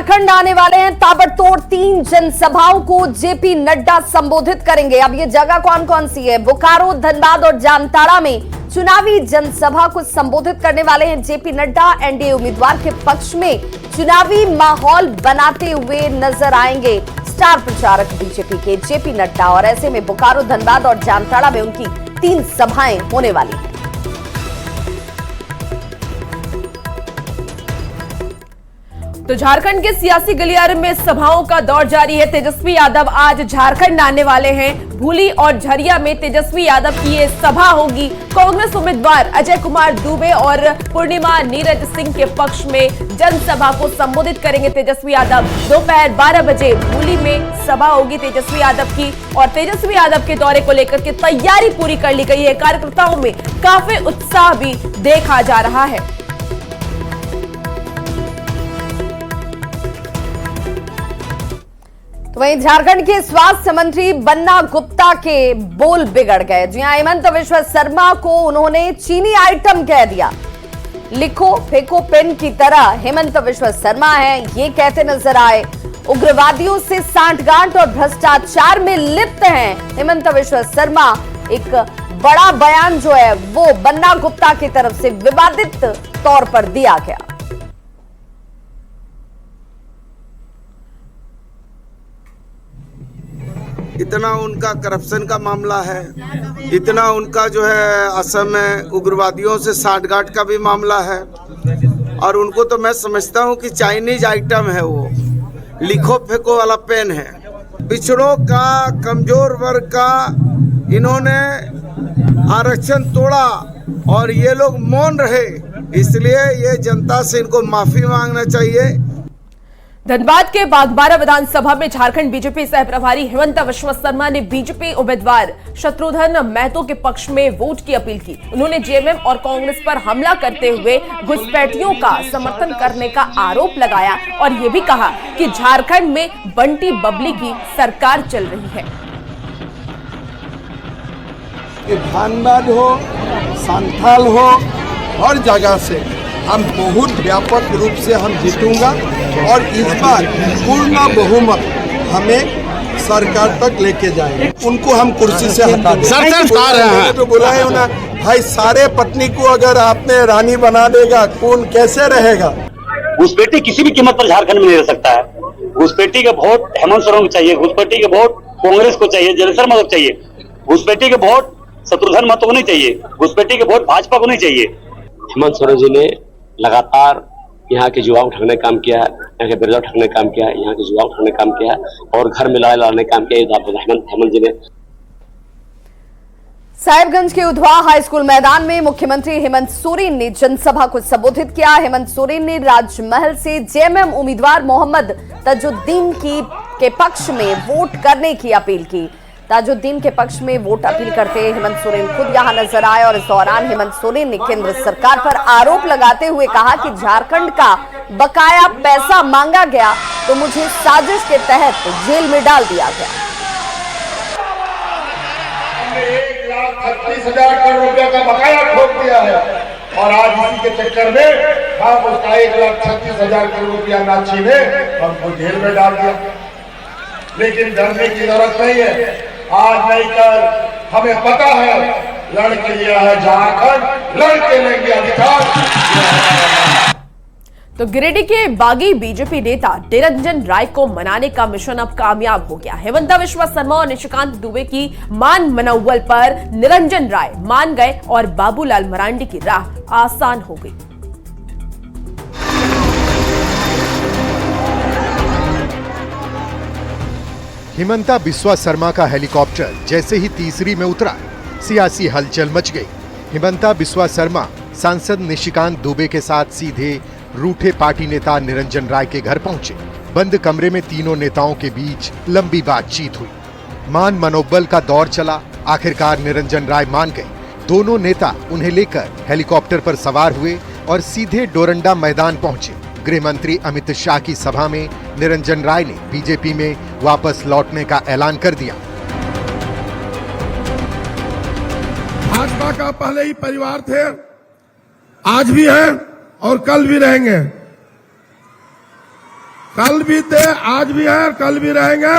झारखंड आने वाले हैं। ताबड़तोड़ 3 जनसभाओं को जेपी नड्डा संबोधित करेंगे। अब ये जगह कौन कौन सी है? बोकारो, धनबाद और जामताड़ा में चुनावी जनसभा को संबोधित करने वाले हैं जेपी नड्डा। एनडीए उम्मीदवार के पक्ष में चुनावी माहौल बनाते हुए नजर आएंगे स्टार प्रचारक बीजेपी के जेपी नड्डा। और ऐसे में बोकारो, धनबाद और जामताड़ा में उनकी 3 सभाएं होने वाली हैं। तो झारखंड के सियासी गलियारे में सभाओं का दौर जारी है। तेजस्वी यादव आज झारखंड आने वाले हैं। भूली और झरिया में तेजस्वी यादव की ये सभा होगी। कांग्रेस उम्मीदवार अजय कुमार दुबे और पूर्णिमा नीरज सिंह के पक्ष में जनसभा को संबोधित करेंगे तेजस्वी यादव। दोपहर 12 बजे भूली में सभा होगी तेजस्वी यादव की। और तेजस्वी यादव के दौरे को लेकर के तैयारी पूरी कर ली गई है। कार्यकर्ताओं में काफी उत्साह भी देखा जा रहा है। तो वहीं झारखंड के स्वास्थ्य मंत्री बन्ना गुप्ता के बोल बिगड़ गए। जी हां, हेमंत बिस्वा शर्मा को उन्होंने चीनी आइटम कह दिया। लिखो फेंको पेन की तरह हेमंत बिस्वा शर्मा है, ये कहते नजर आए। उग्रवादियों से सांठगांठ और भ्रष्टाचार में लिप्त हैं हेमंत बिस्वा शर्मा। एक बड़ा बयान जो है वो बन्ना गुप्ता की तरफ से विवादित तौर पर दिया गया। इतना उनका करप्शन का मामला है, इतना उनका जो है असम में उग्रवादियों से सांठगांठ का भी मामला है। और उनको तो मैं समझता हूं कि चाइनीज आइटम है, वो लिखो फेंको वाला पेन है। पिछड़ों का, कमजोर वर्ग का इन्होंने आरक्षण तोड़ा और ये लोग मौन रहे, इसलिए ये जनता से इनको माफी मांगना चाहिए। धनबाद के बागबारा विधानसभा में झारखंड बीजेपी सह प्रभारी हेमंत बिस्वा शर्मा ने बीजेपी उम्मीदवार शत्रुघ्न महतो के पक्ष में वोट की अपील की। उन्होंने जेएमएम और कांग्रेस पर हमला करते हुए घुसपैठियों का समर्थन करने का आरोप लगाया और ये भी कहा कि झारखंड में बंटी बबली की सरकार चल रही है। धनबाद हो, संथाल हो, हर जगह से हम बहुत व्यापक रूप से हम जीतूंगा और इस बार पूर्ण बहुमत हमें सरकार तक लेके जाएंगे। उनको हम कुर्सी से हटा देंगे। सर तो बोला है ना भाई, सारे पत्नी को अगर आपने रानी बना देगा कौन कैसे रहेगा? घुसपैठी किसी भी कीमत पर झारखंड में नहीं रह सकता है। घुसपैठी का वोट हेमंत सोरेन को चाहिए, घुसपैठी के वोट कांग्रेस को चाहिए, जनेश्वर महतो को चाहिए। घुसपैठी के वोट शत्रुघ्न महतो को नहीं चाहिए, घुसपैठी के वोट भाजपा को नहीं चाहिए। हेमंत सोरेन जी ने लगातार यहाँ के युवाओं को ठगने का काम किया है, यहाँ के बेरोजगार ठगने का काम किया है, यहाँ के युवाओं को ठगने का काम किया है और घर में लड़ाई लड़ने का काम किया है हेमंत जी ने। साहिबगंज के उधवा हाई स्कूल मैदान में मुख्यमंत्री हेमंत सोरेन ने जनसभा को संबोधित किया। हेमंत सोरेन ने राजमहल से जेएमएम उम्मीदवार मोहम्मद ताजुद्दीन के पक्ष में वोट करने की अपील की। ताजुद्दीन के पक्ष में वोट अपील करते हेमंत सोरेन खुद यहां नजर आए और इस दौरान हेमंत सोरेन ने केंद्र सरकार पर आरोप लगाते हुए कहा कि झारखंड का बकाया पैसा मांगा गया तो मुझे साजिश के तहत जेल में डाल दिया गया। 1,36,000 करोड़ रुपया का बकाया ठोक दिया है और आज इसी के चक्कर में हम उसका 1,36,000 करोड़ रुपया ना छीने हमको जेल में डाल दिया। लेकिन डरने की जरूरत नहीं है, आज नहीं कल हमें पता है लड़के लिया है झारखंड, लड़के लेंगे अधिकार। तो गिरिडीह के बागी बीजेपी नेता निरंजन राय को मनाने का मिशन अब कामयाब हो गया। हेमंत बिस्वा शर्मा और निशिकांत दुबे की मान मनौवल पर निरंजन राय मान गए और बाबूलाल मरांडी की राह आसान हो गई। हेमंता बिस्वा शर्मा का हेलीकॉप्टर जैसे ही तीसरी में उतरा, सियासी हलचल मच गई। हेमंता बिस्वा शर्मा सांसद निशिकांत दुबे के साथ सीधे रूठे पार्टी नेता निरंजन राय के घर पहुंचे। बंद कमरे में तीनों नेताओं के बीच लंबी बातचीत हुई। मान मनोबल का दौर चला। आखिरकार निरंजन राय मान गए। दोनों नेता उन्हें लेकर हेलीकॉप्टर पर सवार हुए और सीधे डोरंडा मैदान पहुंचे। गृह मंत्री अमित शाह की सभा में निरंजन राय ने बीजेपी में वापस लौटने का ऐलान कर दिया। भाजपा का पहले ही परिवार थे, आज भी हैं और कल भी रहेंगे। कल भी थे, आज भी है, कल भी रहेंगे।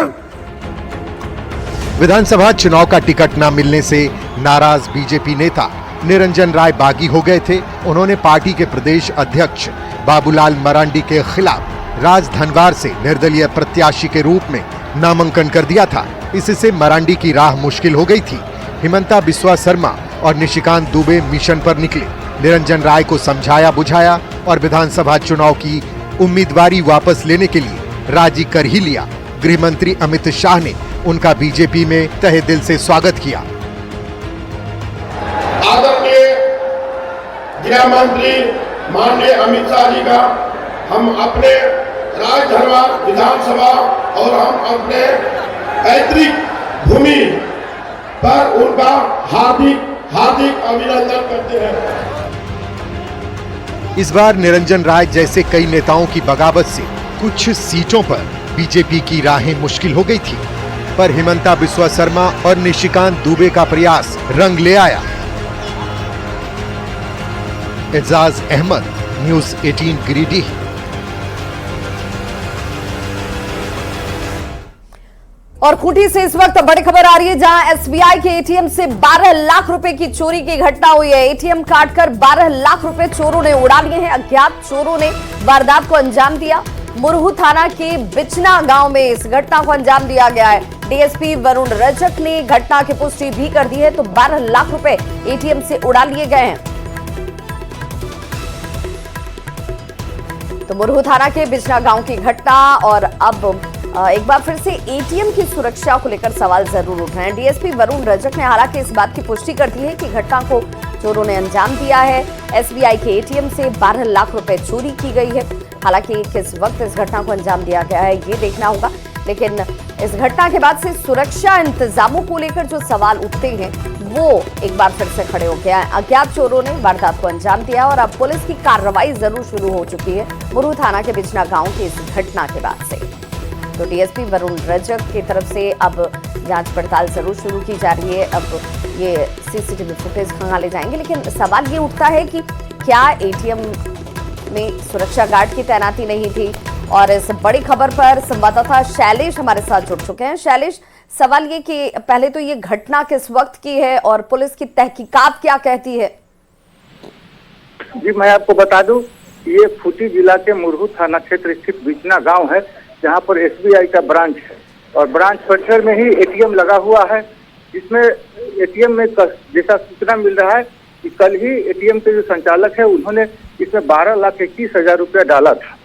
विधानसभा चुनाव का टिकट न मिलने से नाराज बीजेपी नेता निरंजन राय बागी हो गए थे। उन्होंने पार्टी के प्रदेश अध्यक्ष बाबूलाल मरांडी के खिलाफ राजधनवार से निर्दलीय प्रत्याशी के रूप में नामांकन कर दिया था। इससे मरांडी की राह मुश्किल हो गई थी। हिमंता बिस्वा शर्मा और निशिकांत दुबे मिशन पर निकले। निरंजन राय को समझाया बुझाया और विधानसभा चुनाव की उम्मीदवारी वापस लेने के लिए राजी कर ही लिया। गृह मंत्री अमित शाह ने उनका बीजेपी में तहे दिल से स्वागत किया। आदरणीय गृह मंत्री माननीय अमित शाह जी का हम अपने राजधनवार विधानसभा और हम अपने पैतृक भूमि पर उनका हार्दिक अभिनंदन करते हैं। इस बार निरंजन राय जैसे कई नेताओं की बगावत से कुछ सीटों पर बीजेपी की राहें मुश्किल हो गई थी, पर हिमंता बिस्वा शर्मा और निशिकांत दुबे का प्रयास रंग ले आया। एजाज अहमद, न्यूज़ 18 गिरिडीह। और खूंटी से इस वक्त बड़ी खबर आ रही है, जहां एसबीआई के एटीएम से 12 लाख रुपए की चोरी की घटना हुई है। एटीएम काटकर 12 लाख रुपए चोरों ने उड़ा लिए हैं। अज्ञात चोरों ने वारदात को अंजाम दिया। मुरहू थाना के बिचना गांव में इस घटना को अंजाम दिया गया है। डीएसपी वरुण रजक ने घटना की पुष्टि भी कर दी है। तो 12 लाख रुपए एटीएम से उड़ा लिए गए हैं। तो मुरहू थाना के बिचना गांव की घटना, और अब एक बार फिर से एटीएम की सुरक्षा को लेकर सवाल जरूर उठ रहे हैं। डीएसपी वरुण रजक ने हालांकि इस बात की पुष्टि कर दी है कि घटना को चोरों ने अंजाम दिया है। एसबीआई के एटीएम से 12 लाख रुपए चोरी की गई है। हालांकि किस वक्त इस घटना को अंजाम दिया गया है ये देखना होगा, लेकिन इस घटना के बाद से सुरक्षा इंतजामों को लेकर जो सवाल उठते हैं वो एक बार फिर से खड़े हो गया है। अज्ञात चोरों ने वारदात को अंजाम दिया और अब पुलिस की कार्रवाई जरूर शुरू हो चुकी है मुरहू थाना के बिचना गांव की इस घटना के बाद से। तो डीएसपी वरुण रजक की तरफ से अब जांच पड़ताल जरूर शुरू की जा रही है। अब ये सीसीटीवी फुटेज खंगाले जाएंगे, लेकिन सवाल ये उठता है कि क्या एटीएम में सुरक्षा गार्ड की तैनाती नहीं थी? और इस बड़ी खबर पर संवाददाता शैलेश हमारे साथ जुड़ चुके हैं। शैलेश, सवाल ये कि पहले तो ये घटना किस वक्त की है और पुलिस की तहकीकात क्या कहती है? जी, मैं आपको बता दूं, ये खूंटी जिला के मुरहू थाना क्षेत्र स्थित बिचना गांव है, जहां पर एसबीआई का ब्रांच है और ब्रांच परिसर में ही एटीएम लगा हुआ है। इसमें एटीएम में जैसा सूचना मिल रहा है कि कल ही एटीएम के जो संचालक है उन्होंने इसमें 12,21,000 रुपया डाला था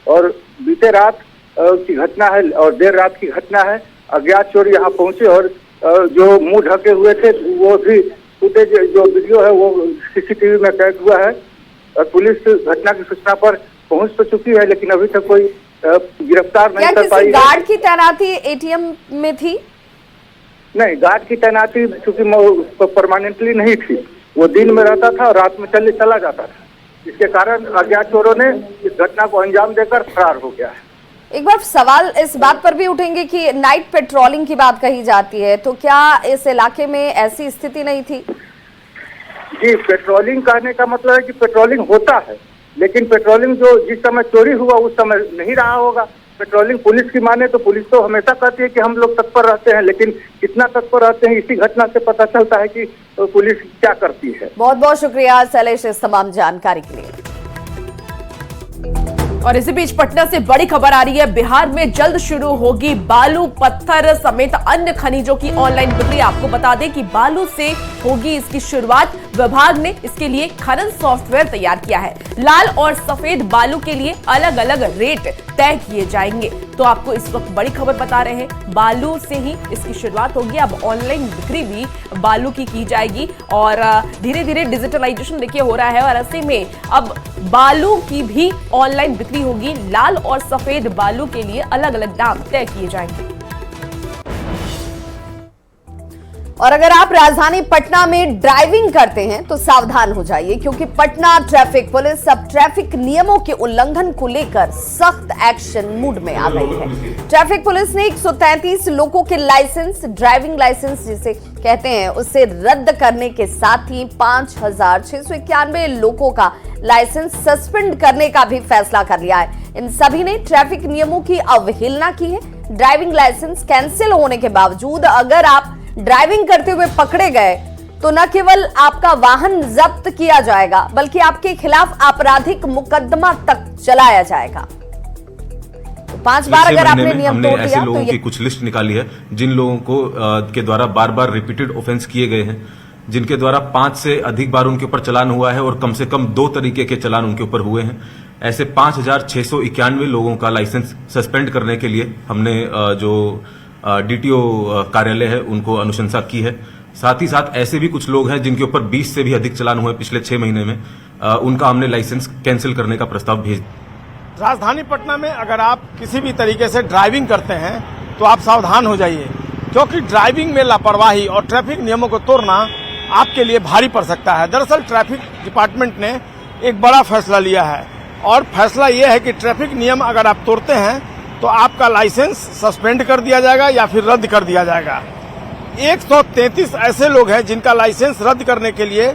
और बीते रात की घटना है और देर रात की घटना है। अज्ञात चोर यहाँ पहुंचे और जो मुंह ढके हुए थे वो भी फुटेज जो वीडियो है वो सीसीटीवी में कैद हुआ है और पुलिस घटना की सूचना पर पहुंच तो चुकी है, लेकिन अभी तक कोई गिरफ्तार नहीं कर पाई। गार्ड की तैनाती एटीएम में थी? नहीं, गार्ड की तैनाती चूंकि परमानेंटली नहीं थी, वो दिन में रहता था और रात में चला जाता था, जिसके कारण अज्ञात चोरों ने इस घटना को अंजाम देकर फरार हो गया है। एक बार सवाल इस बात पर भी उठेंगे कि नाइट पेट्रोलिंग की बात कही जाती है, तो क्या इस इलाके में ऐसी स्थिति नहीं थी? जी, पेट्रोलिंग कहने का मतलब है कि पेट्रोलिंग होता है, लेकिन पेट्रोलिंग जो जिस समय चोरी हुआ उस समय नहीं रहा होगा। पेट्रोलिंग पुलिस की माने तो पुलिस तो हमेशा कहती है कि हम लोग तत्पर रहते हैं, लेकिन कितना तत्पर रहते हैं इसी घटना से पता चलता है कि पुलिस क्या करती है। बहुत बहुत शुक्रिया शैलेश इस तमाम जानकारी के लिए। और इसी बीच पटना से बड़ी खबर आ रही है, बिहार में जल्द शुरू होगी बालू, पत्थर समेत अन्य खनिजों की ऑनलाइन बिक्री। आपको बता दें कि बालू से होगी इसकी शुरुआत। विभाग ने इसके लिए खनन सॉफ्टवेयर तैयार किया है। लाल और सफेद बालू के लिए अलग अलग रेट तय किए जाएंगे। तो आपको इस वक्त बड़ी खबर बता रहे हैं, बालू से ही इसकी शुरुआत होगी। अब ऑनलाइन बिक्री भी बालू की जाएगी और धीरे धीरे डिजिटलाइजेशन देखिए हो रहा है और ऐसे में अब बालू की भी ऑनलाइन बिक्री होगी। लाल और सफेद बालू के लिए अलग अलग दाम तय किए जाएंगे। और अगर आप राजधानी पटना में ड्राइविंग करते हैं तो सावधान हो जाइए, क्योंकि पटना ट्रैफिक पुलिस अब ट्रैफिक नियमों के उल्लंघन को लेकर सख्त एक्शन मूड में आ गई है। ट्रैफिक पुलिस ने 133 लोगों के लाइसेंस, ड्राइविंग लाइसेंस जिसे कहते हैं, उसे रद्द करने के साथ ही 5,691 लोगों का लाइसेंस सस्पेंड करने का भी फैसला कर लिया है। इन सभी ने ट्रैफिक नियमों की अवहेलना की है। ड्राइविंग लाइसेंस कैंसिल होने के बावजूद अगर आप ड्राइविंग करते हुए पकड़े गए तो न केवल आपका वाहन जब्त किया जाएगा, बल्कि आपके खिलाफ आपराधिक मुकदमा तक चलाया जाएगा। तो 5 बार अगर आपने नियम तोड़ दिया ऐसे लोगों तो की कुछ लिस्ट निकाली है जिन लोगों को के द्वारा बार बार रिपीटेड ऑफेंस किए गए हैं, जिनके द्वारा 5 से अधिक बार उनके ऊपर चालान हुआ है और कम से कम 2 तरीके के चालान उनके ऊपर हुए हैं। ऐसे 5,691 लोगों का लाइसेंस सस्पेंड करने के लिए हमने जो डीटीओ कार्यालय है उनको अनुशंसा की है। साथ ही साथ ऐसे भी कुछ लोग हैं जिनके ऊपर 20 से भी अधिक चालान हुए पिछले 6 महीने में, उनका हमने लाइसेंस कैंसिल करने का प्रस्ताव भेज। राजधानी पटना में अगर आप किसी भी तरीके से ड्राइविंग करते हैं तो आप सावधान हो जाइए, क्योंकि ड्राइविंग में लापरवाही और ट्रैफिक नियमों को तोड़ना आपके लिए भारी पड़ सकता है। दरअसल ट्रैफिक डिपार्टमेंट ने एक बड़ा फैसला लिया है और फैसला ये है कि ट्रैफिक नियम अगर आप तोड़ते हैं तो आपका लाइसेंस सस्पेंड कर दिया जाएगा या फिर रद्द कर दिया जाएगा। 133 ऐसे लोग हैं जिनका लाइसेंस रद्द करने के लिए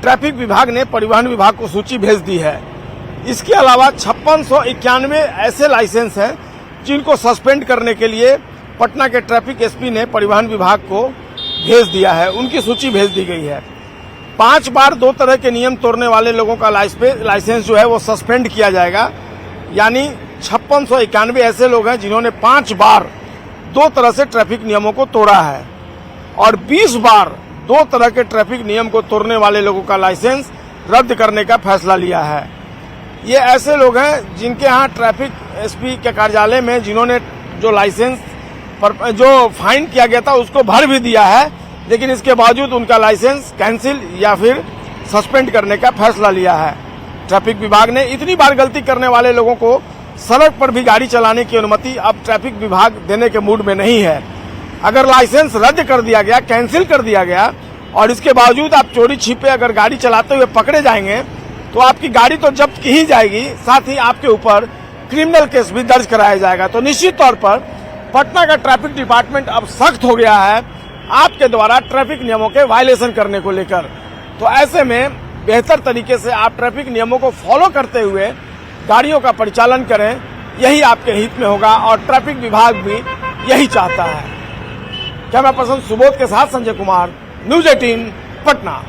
ट्रैफिक विभाग ने परिवहन विभाग को सूची भेज दी है। इसके अलावा 5691 ऐसे लाइसेंस हैं जिनको सस्पेंड करने के लिए पटना के ट्रैफिक एसपी ने परिवहन विभाग को भेज दिया है, उनकी सूची भेज दी गई है। 5 बार 2 तरह के नियम तोड़ने वाले लोगों का लाइसेंस जो है वो सस्पेंड किया जाएगा। यानी 5691 ऐसे लोग हैं जिन्होंने 5 बार 2 तरह से ट्रैफिक नियमों को तोड़ा है और 20 बार 2 तरह के ट्रैफिक नियम को तोड़ने वाले लोगों का लाइसेंस रद्द करने का फैसला लिया है। ये ऐसे लोग हैं जिनके यहाँ ट्रैफिक एसपी के कार्यालय में जिन्होंने जो लाइसेंस पर जो फाइन किया गया था उसको भर भी दिया है, लेकिन इसके बावजूद उनका लाइसेंस कैंसिल या फिर सस्पेंड करने का फैसला लिया है। ट्रैफिक विभाग ने इतनी बार गलती करने वाले लोगों को सड़क पर भी गाड़ी चलाने की अनुमति अब ट्रैफिक विभाग देने के मूड में नहीं है। अगर लाइसेंस रद्द कर दिया गया, कैंसिल कर दिया गया और इसके बावजूद आप चोरी छिपे अगर गाड़ी चलाते हुए पकड़े जाएंगे तो आपकी गाड़ी तो जब्त की ही जाएगी, साथ ही आपके ऊपर क्रिमिनल केस भी दर्ज कराया जाएगा। तो निश्चित तौर पर पटना का ट्रैफिक डिपार्टमेंट अब सख्त हो गया है आपके द्वारा ट्रैफिक नियमों के वायलेशन करने को लेकर। तो ऐसे में बेहतर तरीके से आप ट्रैफिक नियमों को फॉलो करते हुए गाड़ियों का परिचालन करें, यही आपके हित में होगा और ट्रैफिक विभाग भी यही चाहता है। कैमरा पर्सन सुबोध के साथ संजय कुमार, न्यूज 18 पटना।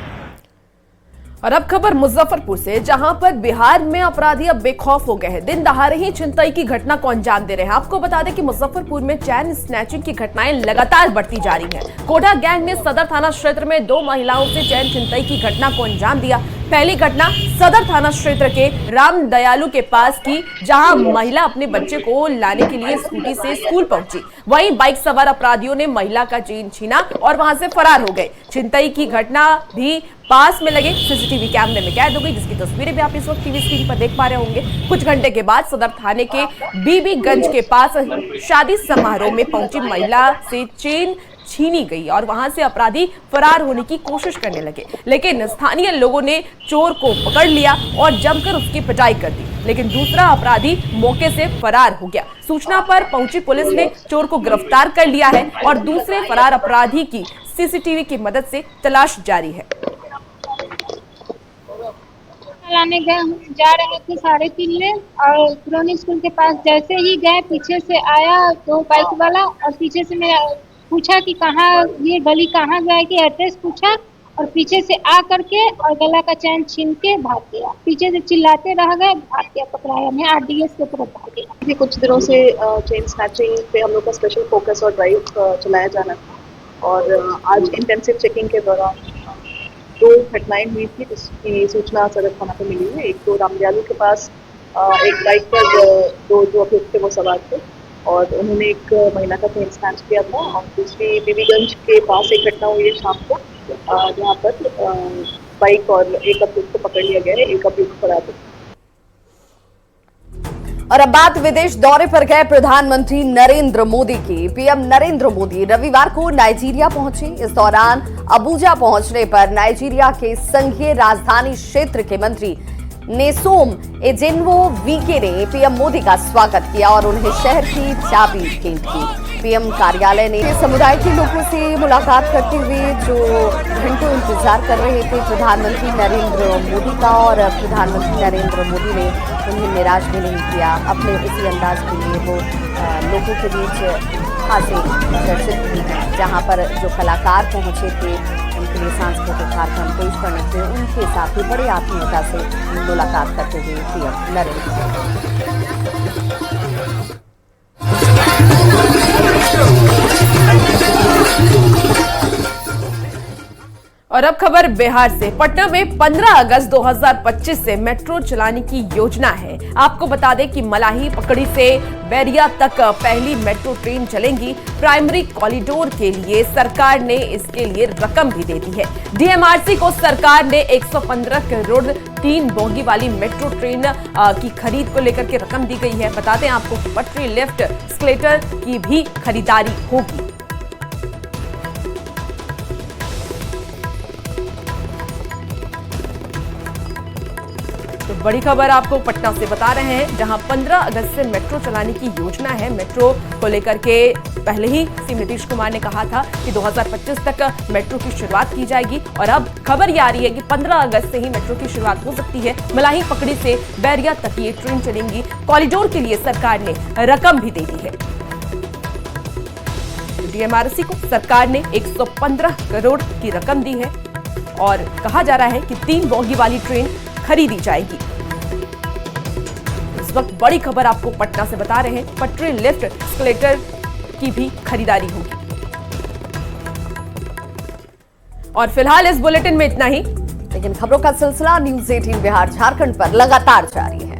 और अब खबर मुजफ्फरपुर से, जहां पर बिहार में अपराधी अब बेखौफ हो गए हैं। दिन दहाड़े ही छिनतई की घटना को अंजाम दे रहे हैं। आपको बता दें कि मुजफ्फरपुर में चैन स्नैचिंग की घटनाएं लगातार बढ़ती जा रही हैं। कोढ़ा गैंग ने सदर थाना क्षेत्र में 2 महिलाओं से चैन छिनतई की घटना को अंजाम दिया। पहली घटना सदर थाना क्षेत्र के राम दयालु के पास की, जहां महिला अपने बच्चे को लाने के लिए स्कूटी से स्कूल पहुंची। वहीं बाइक सवार अपराधियों ने महिला का चेन छीना और वहां से फरार हो गए। छिनतई की घटना भी पास में लगे सीसीटीवी कैमरे में कैद हो गई, जिसकी तस्वीरें भी आप इस वक्त टीवी स्क्रीन पर देख पा रहे होंगे। कुछ घंटे के बाद सदर थाने के बीबीगंज के पास शादी समारोह में पहुंची महिला से चेन छीनी गई और वहां से अपराधी फरार होने की कोशिश करने लगे, लेकिन स्थानीय लोगों ने चोर को पकड़ लिया और जमकर उसकी पिटाई कर दी, लेकिन दूसरा अपराधी मौके से फरार हो गया। सूचना पर पहुंची पुलिस ने चोर को गिरफ्तार कर लिया है और दूसरे फरार अपराधी की सीसीटीवी की मदद से तलाश जारी है। लाने गए जा रहे थे 3:30 में और पुरानी स्कूल के पास जैसे ही गए पीछे से आया 2 बाइक वाला और पीछे से मैं पूछा कि कहाँ ये गली कहाँ जाएगी, एड्रेस पूछा और पीछे से आ करके और गला का चैन छीन के भाग गया। पीछे से चिल्लाते रह गए, भाग गया, पकड़ाया मैं RDS के तरफ भाग गया। कुछ दिनों से चेन स्नैचिंग पे हम लोग का स्पेशल फोकस और ड्राइव चलाया जाना था और आज इंटेंसिव चेकिंग के दौरान 2 घटनाएं हुई थी जिसकी सूचना सदर थाना पे मिली है। एक तो रामदयालु के पास एक बाइक पर 2 जो अभियुक्त थे वो सवार थे और उन्होंने एक महिला का चेन स्नैच किया था और दूसरी बीबीगंज के पास एक घटना हुई है शाम को जहाँ पर बाइक और एक अभियुक्त को पकड़ लिया गया है, एक अभियुक्त फरार है। और अब बात विदेश दौरे पर गए प्रधानमंत्री नरेंद्र मोदी की। पीएम नरेंद्र मोदी रविवार को नाइजीरिया पहुंचे। इस दौरान अबुजा पहुंचने पर नाइजीरिया के संघीय राजधानी क्षेत्र के मंत्री नेसोम एजेनवो वीके ने पीएम मोदी का स्वागत किया और उन्हें शहर की चाबी भेंट की। पीएम कार्यालय ने समुदाय के लोगों से मुलाकात करते हुए जो घंटों इंतजार कर रहे थे प्रधानमंत्री नरेंद्र मोदी का, और प्रधानमंत्री नरेंद्र मोदी ने उन्हें निराश भी नहीं किया। अपने इसी अंदाज के लिए वो लोगों के बीच खासे चर्चित भी हैं। जहां पर जो कलाकार पहुंचे थे उनके लिए सांस्कृतिक कार्यक्रम पेश करने थे, उनके साथ ही बड़ी आत्मीयता से मुलाकात करते हुए पीएम नरेंद्र मोदी। और अब खबर बिहार से। पटना में 15 अगस्त 2025 से मेट्रो चलाने की योजना है। आपको बता दें कि मलाही पकड़ी से बैरिया तक पहली मेट्रो ट्रेन चलेंगी। प्राइमरी कॉरिडोर के लिए सरकार ने इसके लिए रकम भी दे दी है। डीएमआरसी को सरकार ने 115 करोड़ 3 बोगी वाली मेट्रो ट्रेन की खरीद को लेकर के रकम दी गई है। बता दें आपको कि पटरी लिफ्ट स्केलेटर की भी खरीदारी होगी। तो बड़ी खबर आपको पटना से बता रहे हैं, जहां 15 अगस्त से मेट्रो चलाने की योजना है। मेट्रो को लेकर के पहले ही सीएम नीतीश कुमार ने कहा था कि 2025 तक मेट्रो की शुरुआत की जाएगी, और अब खबर ये आ रही है कि 15 अगस्त से ही मेट्रो की शुरुआत हो सकती है। मलाही पकड़ी से बैरिया तक ये ट्रेन चलेंगी। कॉरिडोर के लिए सरकार ने रकम भी दे दी है। डीएमआरसी को सरकार ने 115 करोड़ की रकम दी है और कहा जा रहा है कि 3 बोगी वाली ट्रेन खरीदी जाएगी। इस वक्त बड़ी खबर आपको पटना से बता रहे हैं, पटरी लिफ्ट स्केलेटर की भी खरीदारी होगी। और फिलहाल इस बुलेटिन में इतना ही, लेकिन खबरों का सिलसिला न्यूज़ 18 बिहार झारखंड पर लगातार जारी है।